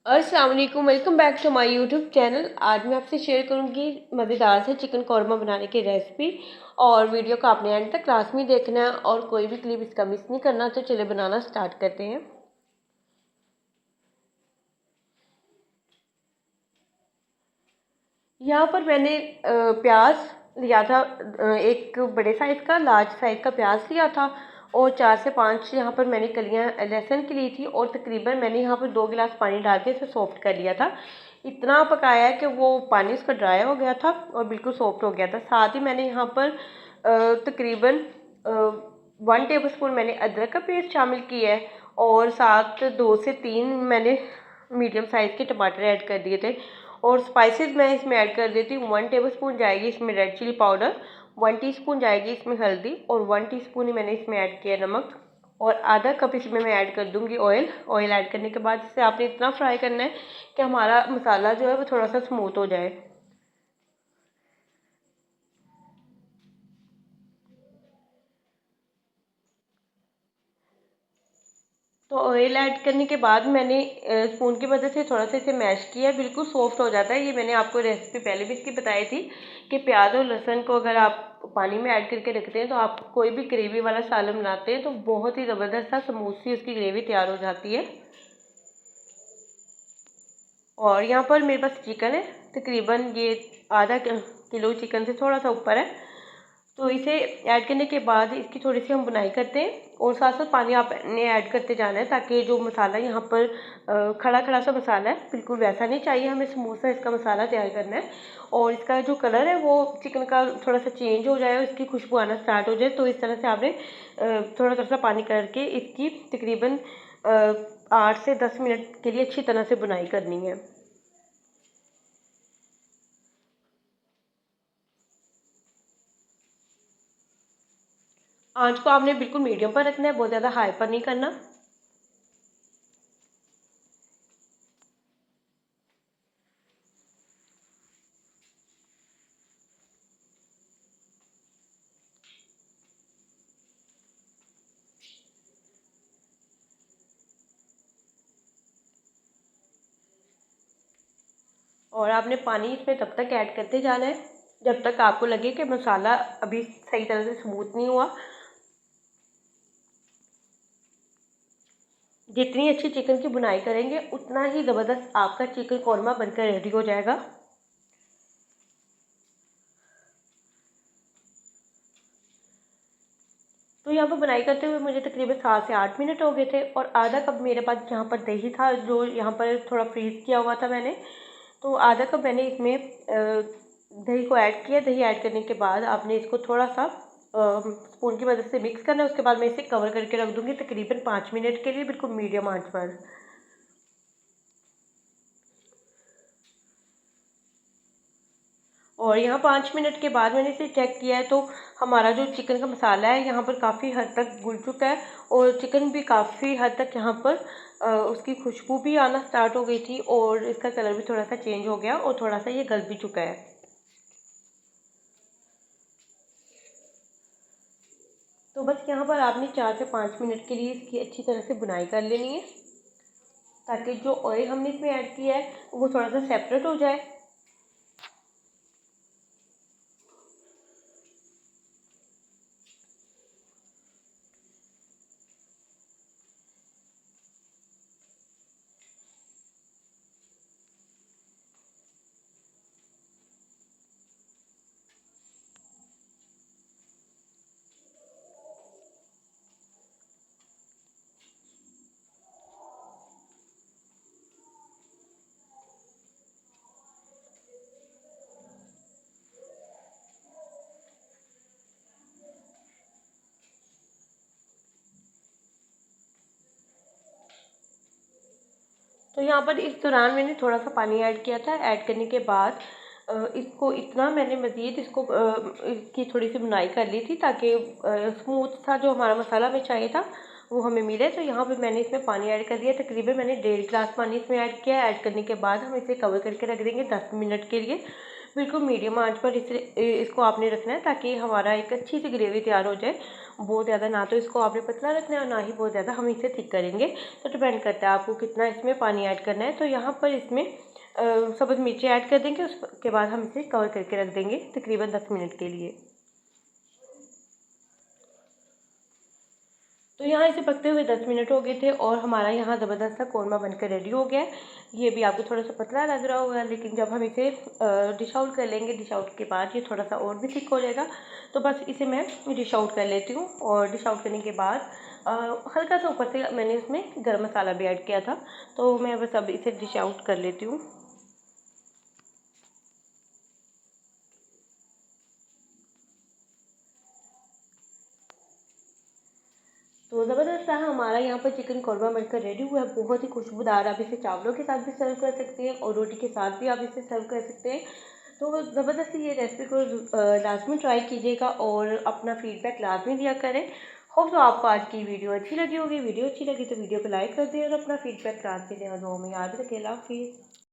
अस्सलाम वालेकुम, welcome back to my YouTube channel. आज मैं आपसे शेयर करूंगी मज़ेदार से चिकन कौरमा बनाने की रेसिपी। और वीडियो को आपने एंड तक लाजमी देखना है और कोई भी क्लिप इसका मिस नहीं करना। तो चलिए बनाना स्टार्ट करते हैं। यहाँ पर मैंने प्याज लिया था, एक बड़े साइज़ का लार्ज साइज़ का प्याज लिया था। और 4 से 5 यहाँ पर मैंने कलियाँ लहसुन की ली थी। और तकरीबन मैंने यहाँ पर 2 गिलास पानी डाल के इसे सॉफ्ट कर लिया था। इतना पकाया है कि वो पानी उसका ड्राई हो गया था और बिल्कुल सॉफ्ट हो गया था। साथ ही मैंने यहाँ पर तकरीबन 1 टेबल स्पून मैंने अदरक का पेस्ट शामिल किया है। और साथ 2 से 3 मैंने मीडियम साइज़ के टमाटर ऐड कर दिए थे। और स्पाइसेस मैं इसमें ऐड कर देती हूँ। 1 टेबल स्पून जाएगी इसमें रेड चिली पाउडर, 1 टीस्पून जाएगी इसमें हल्दी और 1 टीस्पून ही मैंने इसमें ऐड किया नमक। और आधा कप इसमें मैं ऐड कर दूँगी ऑयल। ऑयल ऐड करने के बाद इसे आपने इतना फ्राई करना है कि हमारा मसाला जो है वो थोड़ा सा स्मूथ हो जाए। तो ऑयल ऐड करने के बाद मैंने स्पून की मदद से थोड़ा सा इसे मैश किया, बिल्कुल सॉफ्ट हो जाता है। ये मैंने आपको रेसिपी पहले भी इसकी बताई थी कि प्याज और लहसुन को अगर आप पानी में ऐड करके रखते हैं तो आप कोई भी ग्रेवी वाला सालन बनाते हैं तो बहुत ही ज़बरदस्त सा स्मूथ सी उसकी ग्रेवी तैयार हो जाती है। और यहाँ पर मेरे पास चिकन है, तकरीबन ये आधा किलो चिकन से थोड़ा सा ऊपर है। तो इसे ऐड करने के बाद इसकी थोड़ी सी हम बुनाई करते हैं। और साथ साथ पानी आपने ऐड करते जाना है ताकि जो मसाला यहाँ पर खड़ा खड़ा सा मसाला है, बिल्कुल वैसा नहीं चाहिए, हमें स्मूथ सा इसका मसाला तैयार करना है। और इसका जो कलर है वो चिकन का थोड़ा सा चेंज हो जाए और इसकी खुशबू आना स्टार्ट हो जाए। तो इस तरह से आपने थोड़ा थोड़ा सा पानी करके इसकी तकरीबन 8 से 10 मिनट के लिए अच्छी तरह से बुनाई करनी है। आंच को आपने बिल्कुल मीडियम पर रखना है, बहुत ज़्यादा हाई पर नहीं करना। और आपने पानी इसमें तब तक ऐड करते जाना है जब तक आपको लगे कि मसाला अभी सही तरह से स्मूथ नहीं हुआ। जितनी अच्छी चिकन की बुनाई करेंगे उतना ही ज़बरदस्त आपका चिकन कौरमा बनकर रेडी हो जाएगा। तो यहाँ पर बुनाई करते हुए मुझे तकरीबन 7 से 8 मिनट हो गए थे। और आधा कप मेरे पास यहाँ पर दही था, जो यहाँ पर थोड़ा फ्रीज़ किया हुआ था मैंने। तो आधा कप मैंने इसमें दही को ऐड किया। दही ऐड करने के बाद आपने इसको थोड़ा सा स्पून की मदद से मिक्स करना है। उसके बाद मैं इसे कवर करके रख दूँगी तकरीबन 5 मिनट के लिए, बिल्कुल मीडियम आंच पर। और यहाँ 5 मिनट के बाद मैंने इसे चेक किया है तो हमारा जो चिकन का मसाला है यहाँ पर काफ़ी हद तक घुल चुका है। और चिकन भी काफ़ी हद तक यहाँ पर उसकी खुशबू भी आना स्टार्ट हो गई थी और इसका कलर भी थोड़ा सा चेंज हो गया और थोड़ा सा ये गल भी चुका है। तो बस यहाँ पर आपने 4 से 5 मिनट के लिए इसकी अच्छी तरह से बुनाई कर लेनी है ताकि जो ऑयल हमने इसमें ऐड किया है वो थोड़ा सा सेपरेट हो जाए। तो यहाँ पर इस दौरान मैंने थोड़ा सा पानी ऐड किया था। ऐड करने के बाद इसको इतना मैंने मज़ीद इसको इसकी थोड़ी सी बुनाई कर ली थी ताकि स्मूथ सा जो हमारा मसाला हमें चाहिए था वो हमें मिले। तो यहाँ पे मैंने इसमें पानी ऐड कर दिया, तकरीबन मैंने 1.5 गिलास पानी इसमें ऐड किया। ऐड करने के बाद हम इसे कवर करके रख देंगे 10 मिनट के लिए। बिल्कुल मीडियम आंच पर इसको आपने रखना है ताकि हमारा एक अच्छी सी ग्रेवी तैयार हो जाए। बहुत ज़्यादा ना तो इसको आपने पतला रखना है और ना ही बहुत ज़्यादा हम इसे थिक करेंगे। तो डिपेंड करता है आपको कितना इसमें पानी ऐड करना है। तो यहाँ पर इसमें सब्ज़ मिर्ची ऐड कर देंगे, उसके बाद हम इसे कवर करके रख देंगे तकरीबन 10 मिनट के लिए। तो यहाँ इसे पकते हुए 10 मिनट हो गए थे और हमारा यहाँ ज़बरदस्त सा कौरमा बनकर रेडी हो गया है। ये भी आपको थोड़ा सा पतला लग रहा होगा, लेकिन जब हम इसे डिश आउट कर लेंगे, डिश आउट के बाद ये थोड़ा सा और भी थिक हो जाएगा। तो बस इसे मैं डिश आउट कर लेती हूँ और डिश आउट करने के बाद हल्का सा ऊपर से मैंने इसमें गर्म मसाला भी ऐड किया था। तो मैं बस अब इसे डिश आउट कर लेती हूँ। तो ज़बरदस्त सा हमारा यहाँ पर चिकन कौरमा बनकर रेडी हुआ है, बहुत ही खुशबूदार। आप इसे चावलों के साथ भी सर्व कर सकते हैं और रोटी के साथ भी आप इसे सर्व कर सकते हैं। तो ज़बरदस्त ये रेसिपी को लाजमी ट्राई कीजिएगा और अपना फीडबैक लाजमी दिया करें। होप तो आपको आज की वीडियो अच्छी लगी होगी। वीडियो अच्छी लगी तो वीडियो को लाइक कर दें और अपना फीडबैक लाजमी दें। दुआ में याद रखें। अल्लाह हाफिज़।